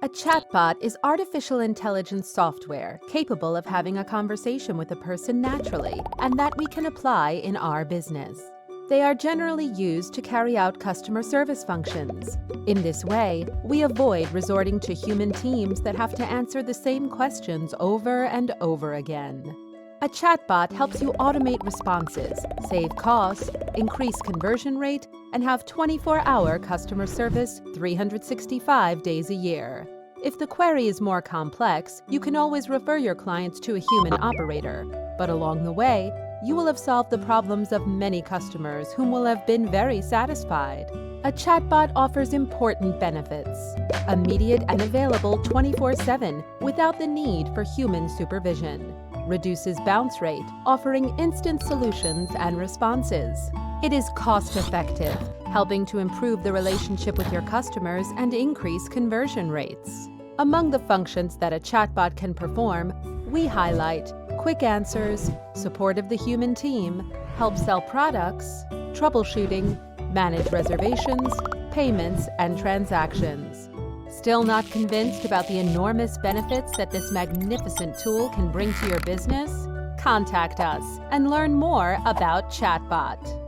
A chatbot is artificial intelligence software capable of having a conversation with a person naturally, and that we can apply in our business. They are generally used to carry out customer service functions. In this way, we avoid resorting to human teams that have to answer the same questions over and over again. A chatbot helps you automate responses, save costs, increase conversion rate, and have 24-hour customer service 365 days a year. If the query is more complex, you can always refer your clients to a human operator, but along the way, you will have solved the problems of many customers whom will have been very satisfied. A chatbot offers important benefits: immediate and available 24/7 without the need for human supervision. Reduces bounce rate, offering instant solutions and responses. It is cost-effective, helping to improve the relationship with your customers and increase conversion rates. Among the functions that a chatbot can perform, we highlight quick answers, support of the human team, help sell products, troubleshooting, manage reservations, payments, and transactions. Still not convinced about the enormous benefits that this magnificent tool can bring to your business? Contact us and learn more about ChatBot.